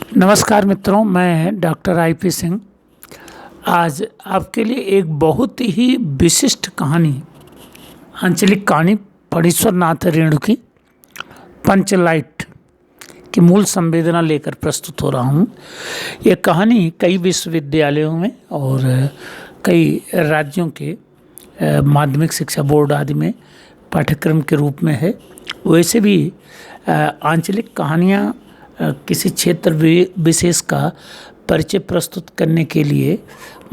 नमस्कार मित्रों, मैं डॉक्टर आईपी सिंह आज आपके लिए एक बहुत ही विशिष्ट कहानी, आंचलिक कहानी फणीश्वर नाथ रेणु की पंचलाइट की मूल संवेदना लेकर प्रस्तुत हो रहा हूँ। ये कहानी कई विश्वविद्यालयों में और कई राज्यों के माध्यमिक शिक्षा बोर्ड आदि में पाठ्यक्रम के रूप में है। वैसे भी आंचलिक कहानियाँ किसी क्षेत्र विशेष का परिचय प्रस्तुत करने के लिए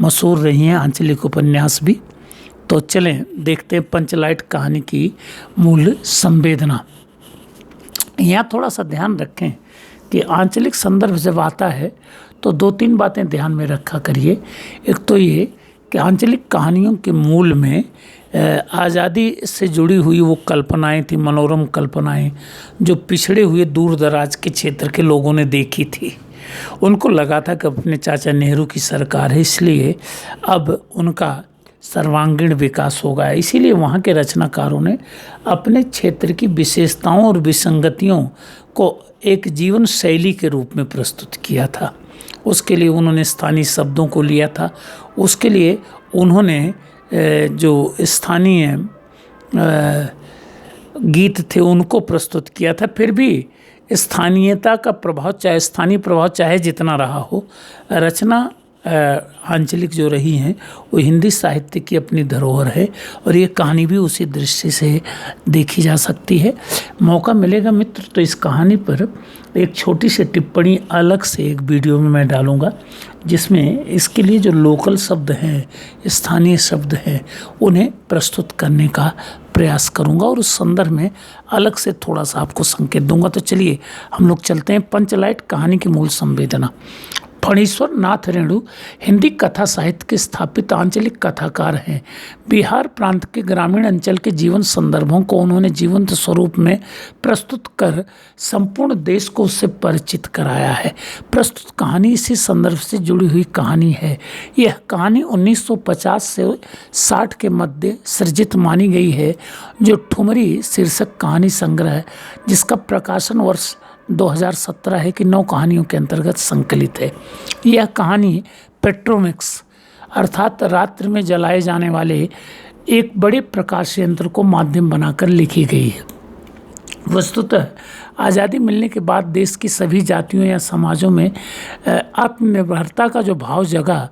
मशहूर रही हैं, आंचलिक उपन्यास भी। तो चलें देखते हैं पंचलाइट कहानी की मूल संवेदना। यहाँ थोड़ा सा ध्यान रखें कि आंचलिक संदर्भ जब आता है तो दो तीन बातें ध्यान में रखा करिए। एक तो ये कि आंचलिक कहानियों के मूल में आज़ादी से जुड़ी हुई वो कल्पनाएं थी, मनोरम कल्पनाएं जो पिछड़े हुए दूर दराज के क्षेत्र के लोगों ने देखी थी। उनको लगा था कि अपने चाचा नेहरू की सरकार है, इसलिए अब उनका सर्वांगीण विकास होगा। इसीलिए वहाँ के रचनाकारों ने अपने क्षेत्र की विशेषताओं और विसंगतियों को एक जीवन शैली के रूप में प्रस्तुत किया था। उसके लिए उन्होंने स्थानीय शब्दों को लिया था, उसके लिए उन्होंने जो स्थानीय गीत थे उनको प्रस्तुत किया था। फिर भी स्थानीयता का प्रभाव, चाहे स्थानीय प्रभाव चाहे जितना रहा हो, रचना आंचलिक जो रही हैं वो हिंदी साहित्य की अपनी धरोहर है और ये कहानी भी उसी दृष्टि से देखी जा सकती है। मौका मिलेगा मित्र तो इस कहानी पर एक छोटी सी टिप्पणी अलग से एक वीडियो में मैं डालूंगा, जिसमें इसके लिए जो लोकल शब्द हैं, स्थानीय शब्द हैं, उन्हें प्रस्तुत करने का प्रयास करूंगा और उस संदर्भ में अलग से थोड़ा सा आपको संकेत दूंगा। तो चलिए हम लोग चलते हैं पंचलाइट कहानी की मूल संवेदना। फणीश्वर नाथ रेणु हिंदी कथा साहित्य के स्थापित आंचलिक कथाकार हैं। बिहार प्रांत के ग्रामीण अंचल के जीवन संदर्भों को उन्होंने जीवंत स्वरूप में प्रस्तुत कर संपूर्ण देश को उससे परिचित कराया है। प्रस्तुत कहानी इसी संदर्भ से जुड़ी हुई कहानी है। यह कहानी 1950 से 60 के मध्य सृजित मानी गई है, जो ठुमरी शीर्षक कहानी संग्रह है, जिसका प्रकाशन वर्ष 2017 है कि 9 कहानियों के अंतर्गत संकलित है। यह कहानी पेट्रोमिक्स अर्थात रात्रि में जलाए जाने वाले एक बड़े प्रकाश यंत्र को माध्यम बनाकर लिखी गई है। वस्तुतः आज़ादी मिलने के बाद देश की सभी जातियों या समाजों में आत्मनिर्भरता का जो भाव जगा,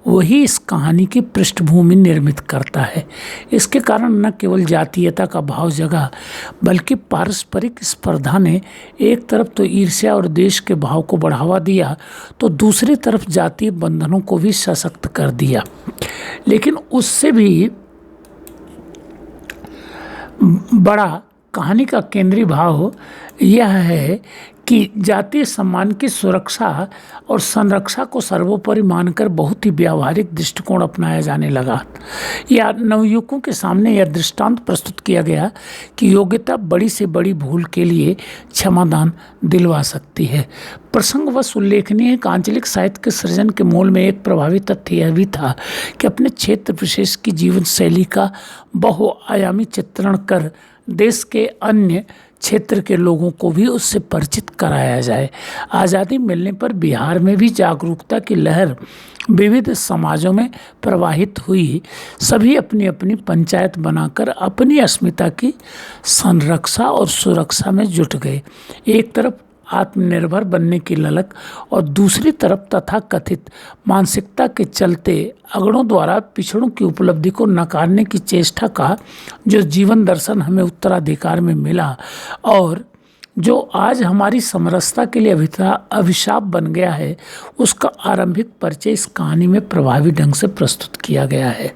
वही इस कहानी की पृष्ठभूमि निर्मित करता है। इसके कारण न केवल जातीयता का भाव जगा, बल्कि पारस्परिक स्पर्धा ने एक तरफ तो ईर्ष्या और देश के भाव को बढ़ावा दिया, तो दूसरी तरफ जातीय बंधनों को भी सशक्त कर दिया। लेकिन उससे भी बड़ा कहानी का केंद्रीय भाव यह है कि जातीय सम्मान की सुरक्षा और संरक्षा को सर्वोपरि मानकर बहुत ही व्यावहारिक दृष्टिकोण अपनाया जाने लगा। या नवयुवकों के सामने यह दृष्टांत प्रस्तुत किया गया कि योग्यता बड़ी से बड़ी भूल के लिए क्षमादान दिलवा सकती है। प्रसंगवश उल्लेखनीय है कि आंचलिक साहित्य के सृजन के मूल में एक प्रभावी तथ्य यह भी था कि अपने क्षेत्र विशेष की जीवन शैली का बहुआयामी चित्रण कर देश के अन्य क्षेत्र के लोगों को भी उससे परिचित कराया जाए। आज़ादी मिलने पर बिहार में भी जागरूकता की लहर विविध समाजों में प्रवाहित हुई। सभी अपनी अपनी पंचायत बनाकर अपनी अस्मिता की संरक्षा और सुरक्षा में जुट गए। एक तरफ आत्मनिर्भर बनने की ललक और दूसरी तरफ तथाकथित मानसिकता के चलते अगड़ों द्वारा पिछड़ों की उपलब्धि को नकारने की चेष्टा का जो जीवन दर्शन हमें उत्तराधिकार में मिला और जो आज हमारी समरसता के लिए अभिशाप बन गया है, उसका आरंभिक परिचय इस कहानी में प्रभावी ढंग से प्रस्तुत किया गया है।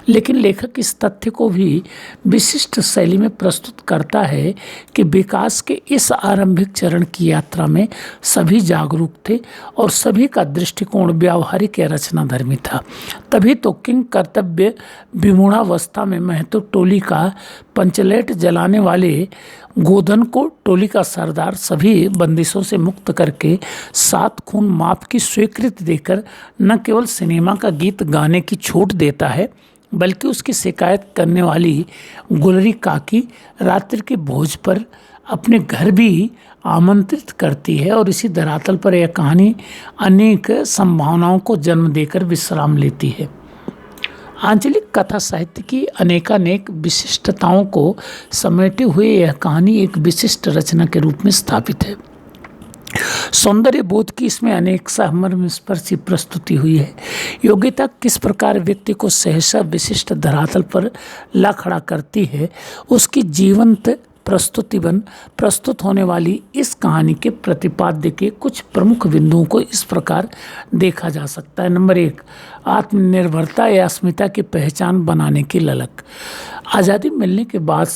लेकिन लेखक इस तथ्य को भी विशिष्ट शैली में प्रस्तुत करता है कि विकास के इस आरंभिक चरण की यात्रा में सभी जागरूक थे और सभी का दृष्टिकोण व्यावहारिक या रचनाधर्मी था। तभी तो किंग कर्तव्य विमूढ़ावस्था में महतो टोली का पंचलाइट जलाने वाले गोधन को टोली का सरदार सभी बंदिशों से मुक्त करके 7 खून माफ की स्वीकृति देकर न केवल सिनेमा का गीत गाने की छूट देता है, बल्कि उसकी शिकायत करने वाली गुलरी काकी रात्रि के भोज पर अपने घर भी आमंत्रित करती है और इसी धरातल पर यह कहानी अनेक संभावनाओं को जन्म देकर विश्राम लेती है। आंचलिक कथा साहित्य की अनेकानेक विशिष्टताओं को समेटे हुए यह कहानी एक विशिष्ट रचना के रूप में स्थापित है। सौंदर्य बोध की इसमें अनेक मर्मस्पर्शी प्रस्तुति हुई है। योग्यता किस प्रकार व्यक्ति को सहसा विशिष्ट धरातल पर ला खड़ा करती है, उसकी जीवंत प्रस्तुति बन प्रस्तुत होने वाली इस कहानी के प्रतिपाद्य के कुछ प्रमुख बिंदुओं को इस प्रकार देखा जा सकता है। नंबर 1, आत्मनिर्भरता या अस्मिता की पहचान बनाने की ललक। आज़ादी मिलने के बाद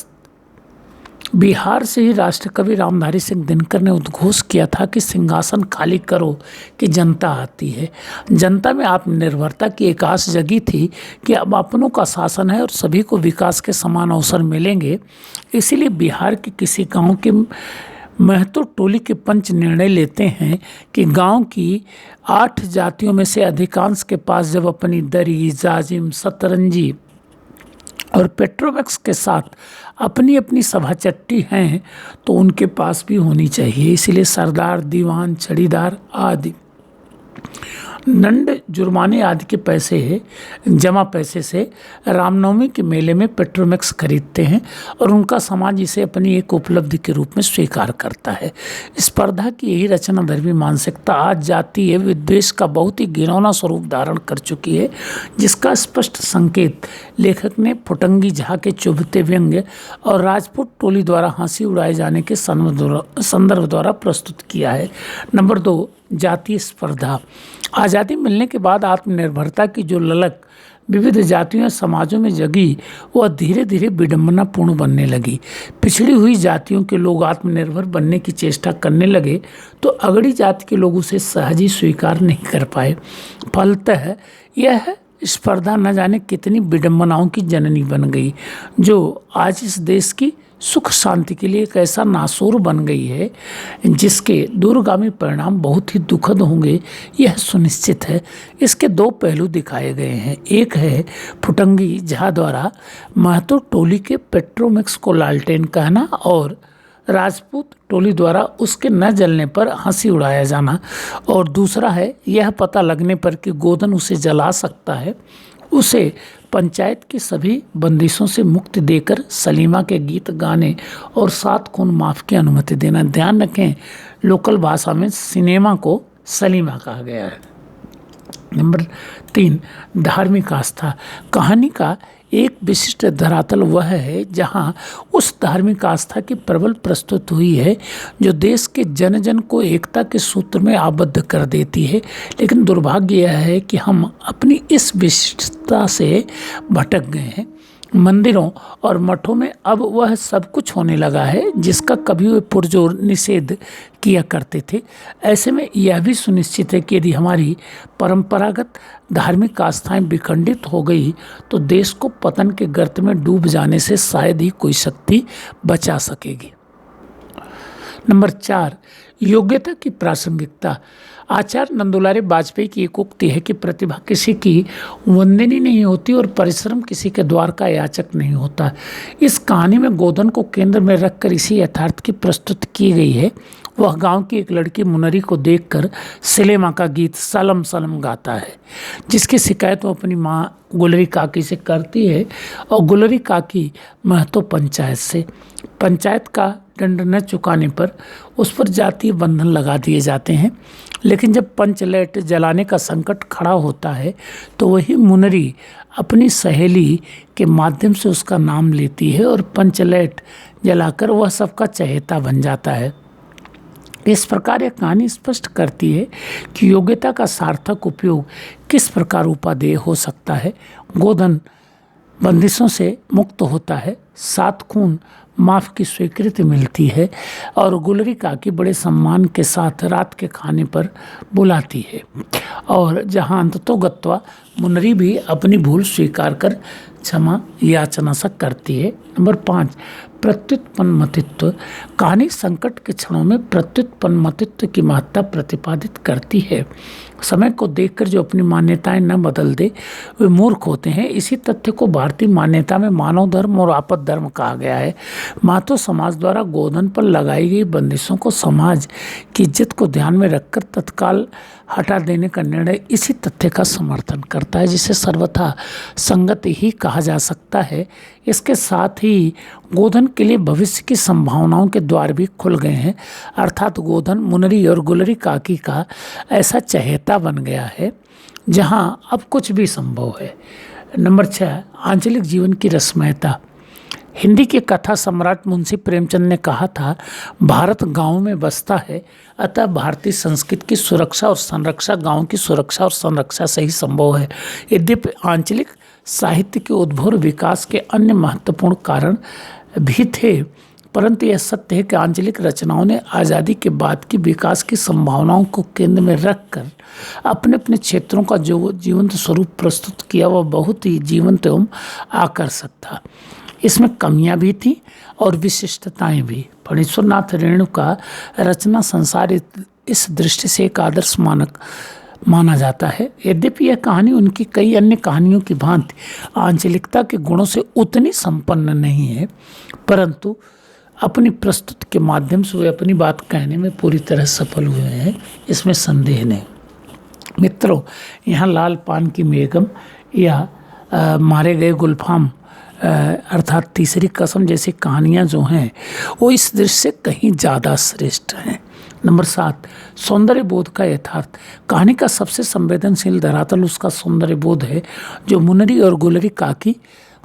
बिहार से ही राष्ट्रकवि रामधारी सिंह दिनकर ने उद्घोष किया था कि सिंहासन खाली करो कि जनता आती है। जनता में आत्मनिर्भरता की एक आस जगी थी कि अब अपनों का शासन है और सभी को विकास के समान अवसर मिलेंगे। इसीलिए बिहार के किसी गांव के महतो टोली के पंच निर्णय लेते हैं कि गांव की 8 जातियों में से अधिकांश के पास जब अपनी दरी, जाजिम, सतरंजी और पेट्रोमैक्स के साथ अपनी अपनी सभा चट्टी हैं तो उनके पास भी होनी चाहिए। इसलिए सरदार, दीवान, छड़ीदार आदि दंड, जुर्माने आदि के पैसे जमा पैसे से रामनवमी के मेले में पेट्रोमैक्स खरीदते हैं और उनका समाज इसे अपनी एक उपलब्धि के रूप में स्वीकार करता है। स्पर्धा की यही रचनाधर्मी मानसिकता आज जातीय विद्वेष का बहुत ही घिनौना स्वरूप धारण कर चुकी है, जिसका स्पष्ट संकेत लेखक ने फुटंगी झा के चुभते व्यंग्य और राजपूत टोली द्वारा हंसी उड़ाए जाने के संदर्भ द्वारा प्रस्तुत किया है। नंबर 2, जातीय स्पर्धा। आज़ादी मिलने के बाद आत्मनिर्भरता की जो ललक विविध जातियों समाजों में जगी, वह धीरे धीरे विडंबनापूर्ण बनने लगी। पिछड़ी हुई जातियों के लोग आत्मनिर्भर बनने की चेष्टा करने लगे तो अगड़ी जाति के लोग उसे सहज ही स्वीकार नहीं कर पाए। फलतः यह स्पर्धा न जाने कितनी विडंबनाओं की जननी बन गई, जो आज इस देश की सुख शांति के लिए एक ऐसा नासूर बन गई है जिसके दूरगामी परिणाम बहुत ही दुखद होंगे, यह सुनिश्चित है। इसके 2 पहलू दिखाए गए हैं। एक है फुटंगी झा द्वारा महतो टोली के पेट्रोमैक्स को लालटेन कहना और राजपूत टोली द्वारा उसके न जलने पर हंसी उड़ाया जाना, और दूसरा है यह पता लगने पर कि गोदन उसे जला सकता है, उसे पंचायत की सभी बंदिशों से मुक्ति देकर सलीमा के गीत गाने और 7 खून माफ़ की अनुमति देना। ध्यान रखें, लोकल भाषा में सिनेमा को सलीमा कहा गया है। नंबर 3, धार्मिक आस्था। कहानी का एक विशिष्ट धरातल वह है जहां उस धार्मिक आस्था की प्रबल प्रस्तुत हुई है जो देश के जन जन को एकता के सूत्र में आबद्ध कर देती है। लेकिन दुर्भाग्य यह है कि हम अपनी इस विशिष्टता से भटक गए हैं। मंदिरों और मठों में अब वह सब कुछ होने लगा है जिसका कभी वे पुरजोर निषेध किया करते थे। ऐसे में यह भी सुनिश्चित है कि यदि हमारी परंपरागत धार्मिक आस्थाएं विखंडित हो गई तो देश को पतन के गर्त में डूब जाने से शायद ही कोई शक्ति बचा सकेगी। नंबर 4, योग्यता की प्रासंगिकता। आचार्य नंदुलारे वाजपेयी की एक उक्ति है कि प्रतिभा किसी की वंदनी नहीं होती और परिश्रम किसी के द्वार का याचक नहीं होता। इस कहानी में गोधन को केंद्र में रखकर इसी यथार्थ की प्रस्तुत की गई है। वह गांव की एक लड़की मुनरी को देखकर सिलेमा का गीत सलम सलम गाता है, जिसकी शिकायत वो अपनी माँ गुलरी काकी से करती है और गुलरी काकी महतो पंचायत से। पंचायत का दंड न चुकाने पर उस पर जातीय बंधन लगा दिए जाते हैं। लेकिन जब पंचलैट जलाने का संकट खड़ा होता है तो वही मुनरी अपनी सहेली के माध्यम से उसका नाम लेती है और पंचलैट जलाकर वह सबका चहेता बन जाता है। इस प्रकार यह कहानी स्पष्ट करती है कि योग्यता का सार्थक उपयोग किस प्रकार उपादेय हो सकता है। गोधन बंदिशों से मुक्त होता है, 7 खून माफ़ की स्वीकृति मिलती है और गुलरी काकी बड़े सम्मान के साथ रात के खाने पर बुलाती है, और जहां अंततोगत्वा मुनरी भी अपनी भूल स्वीकार कर क्षमा याचना सा करती है। नंबर 5, प्रत्युत्पन्नमतित्व। कहानी संकट के क्षणों में प्रत्युत्पन्नमतित्व की महत्ता प्रतिपादित करती है। समय को देखकर जो अपनी मान्यताएं न बदल दे वे मूर्ख होते हैं। इसी तथ्य को भारतीय मान्यता में मानव धर्म और आपद धर्म कहा गया है। मातो समाज द्वारा गोधन पर लगाई गई बंदिशों को समाज की इज्जत को ध्यान में रखकर तत्काल हटा देने का निर्णय इसी तथ्य का समर्थन करता है, जिसे सर्वथा संगत ही कहा जा सकता है। इसके साथ ही गोधन के लिए भविष्य की संभावनाओं के द्वार भी खुल गए हैं, अर्थात गोधन मुनरी और गुलरी काकी का ऐसा चहेता बन गया है जहां अब कुछ भी संभव है। नंबर 6, आंचलिक जीवन की रसमयता। हिंदी के कथा सम्राट मुंशी प्रेमचंद ने कहा था, भारत गांव में बसता है, अतः भारतीय संस्कृति की सुरक्षा और संरक्षा गांव की सुरक्षा और संरक्षा से ही संभव है। यद्यपि आंचलिक साहित्य के उद्भव और विकास के अन्य महत्वपूर्ण कारण भी थे, परंतु यह सत्य है कि आंचलिक रचनाओं ने आज़ादी के बाद की विकास की संभावनाओं को केंद्र में रखकर अपने अपने क्षेत्रों का जो जीवंत स्वरूप प्रस्तुत किया वह बहुत ही जीवंत एवं आकर्षक था। इसमें कमियां भी थीं और विशिष्टताएं भी। फणीश्वरनाथ रेणु का रचना संसार इस दृष्टि से एक आदर्श मानक माना जाता है। यद्यपि यह कहानी उनकी कई अन्य कहानियों की भांति आंचलिकता के गुणों से उतनी संपन्न नहीं है, परंतु अपनी प्रस्तुति के माध्यम से वे अपनी बात कहने में पूरी तरह सफल हुए हैं, इसमें संदेह नहीं। मित्रों, यहाँ लाल पान की बेगम या मारे गए गुलफाम अर्थात तीसरी कसम जैसी कहानियाँ जो हैं वो इस दृश्य से कहीं ज़्यादा श्रेष्ठ हैं। नंबर 7, सौंदर्य बोध का यथार्थ। कहानी का सबसे संवेदनशील धरातल उसका सौंदर्य बोध है। जो मुनरी और गुलरी काकी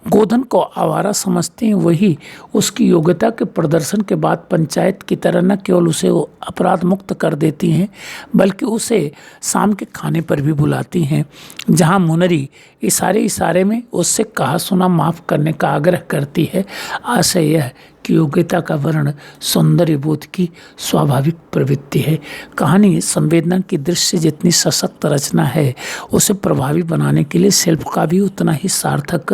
गोधन को आवारा समझते हैं, वही उसकी योग्यता के प्रदर्शन के बाद पंचायत की तरह न केवल उसे अपराध मुक्त कर देती हैं, बल्कि उसे शाम के खाने पर भी बुलाती हैं, जहां मुनरी इशारे में उससे कहा सुना माफ़ करने का आग्रह करती है। आशय यह कि योग्यता का वर्ण सौंदर्य बोध की स्वाभाविक प्रवृत्ति है। कहानी संवेदना की दृश्य जितनी सशक्त रचना है, उसे प्रभावी बनाने के लिए शिल्प का भी उतना ही सार्थक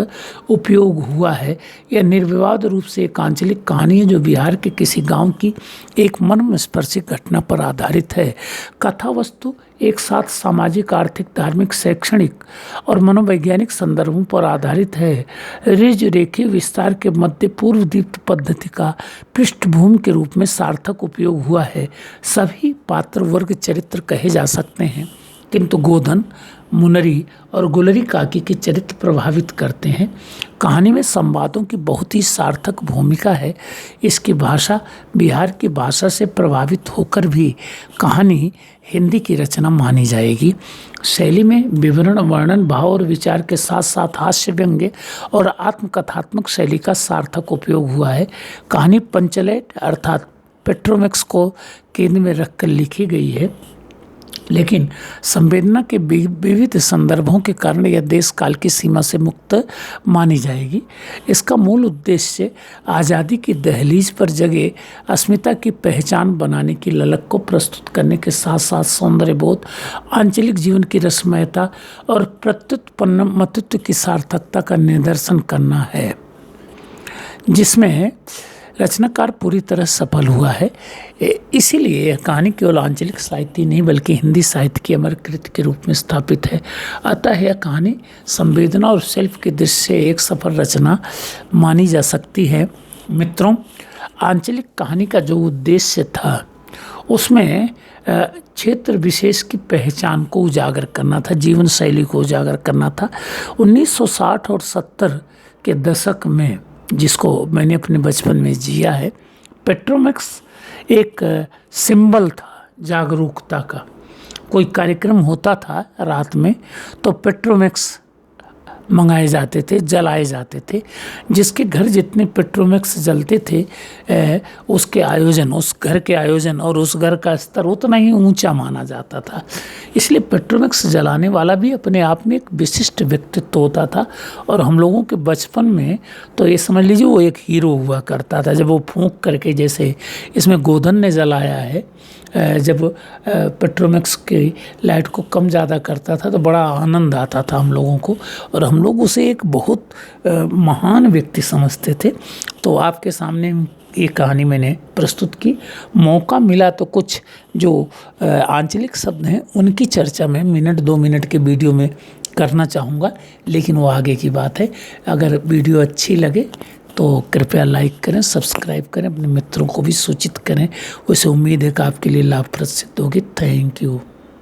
उपयोग हुआ है। यह निर्विवाद रूप से एक आंचलिक कहानी है जो बिहार के किसी गांव की एक मनस्पर्शी घटना पर आधारित है। कथा वस्तु एक साथ सामाजिक, आर्थिक, धार्मिक, शैक्षणिक और मनोवैज्ञानिक संदर्भों पर आधारित है। ऋज रेखीय विस्तार के मध्य पूर्व दीप्त पद्धति का पृष्ठभूमि के रूप में सार्थक उपयोग हुआ है। सभी पात्र वर्ग चरित्र कहे जा सकते हैं, किंतु गोधन, मुनरी और गुलरी काकी के चरित्र प्रभावित करते हैं। कहानी में संवादों की बहुत ही सार्थक भूमिका है। इसकी भाषा बिहार की भाषा से प्रभावित होकर भी कहानी हिंदी की रचना मानी जाएगी। शैली में विवरण, वर्णन, भाव और विचार के साथ साथ हास्य, व्यंग्य और आत्मकथात्मक शैली का सार्थक उपयोग हुआ है। कहानी पंचलेट अर्थात पेट्रोमैक्स को केंद्र में रखकर लिखी गई है, लेकिन संवेदना के विविध संदर्भों के कारण यह देश काल की सीमा से मुक्त मानी जाएगी। इसका मूल उद्देश्य आज़ादी की दहलीज पर जगे अस्मिता की पहचान बनाने की ललक को प्रस्तुत करने के साथ साथ सौंदर्य बोध, आंचलिक जीवन की रसमयता और प्रत्युत्पन्नमतित्व की सार्थकता का निदर्शन करना है, जिसमें रचनाकार पूरी तरह सफल हुआ है। इसीलिए यह कहानी केवल आंचलिक साहित्य नहीं बल्कि हिंदी साहित्य की अमर कृति के रूप में स्थापित है। अतः यह कहानी संवेदना और शिल्प की दृष्टि से एक सफल रचना मानी जा सकती है। मित्रों, आंचलिक कहानी का जो उद्देश्य था उसमें क्षेत्र विशेष की पहचान को उजागर करना था, जीवन शैली को उजागर करना था। 1960 और 70 के दशक में, जिसको मैंने अपने बचपन में जिया है, पेट्रोमैक्स एक सिंबल था जागरूकता का। कोई कार्यक्रम होता था रात में तो पेट्रोमैक्स मंगाए जाते थे, जलाए जाते थे। जिसके घर जितने पेट्रोमैक्स जलते थे उसके आयोजन, उस घर के आयोजन और उस घर का स्तर उतना ही ऊंचा माना जाता था। इसलिए पेट्रोमैक्स जलाने वाला भी अपने आप में एक विशिष्ट व्यक्तित्व होता था। और हम लोगों के बचपन में तो ये समझ लीजिए वो एक हीरो हुआ करता था। जब वो फूंक करके, जैसे इसमें गोधन ने जलाया है, जब पेट्रोमैक्स की लाइट को कम ज़्यादा करता था तो बड़ा आनंद आता था हम लोगों को, और हम लोग उसे एक बहुत महान व्यक्ति समझते थे। तो आपके सामने ये कहानी मैंने प्रस्तुत की। मौका मिला तो कुछ जो आंचलिक शब्द हैं उनकी चर्चा मैं मिनट 2 मिनट के वीडियो में करना चाहूँगा, लेकिन वो आगे की बात है। अगर वीडियो अच्छी लगे तो कृपया लाइक करें, सब्सक्राइब करें, अपने मित्रों को भी सूचित करें। वैसे उम्मीद है कि आपके लिए लाभप्रद सिद्ध होगी। Thank you.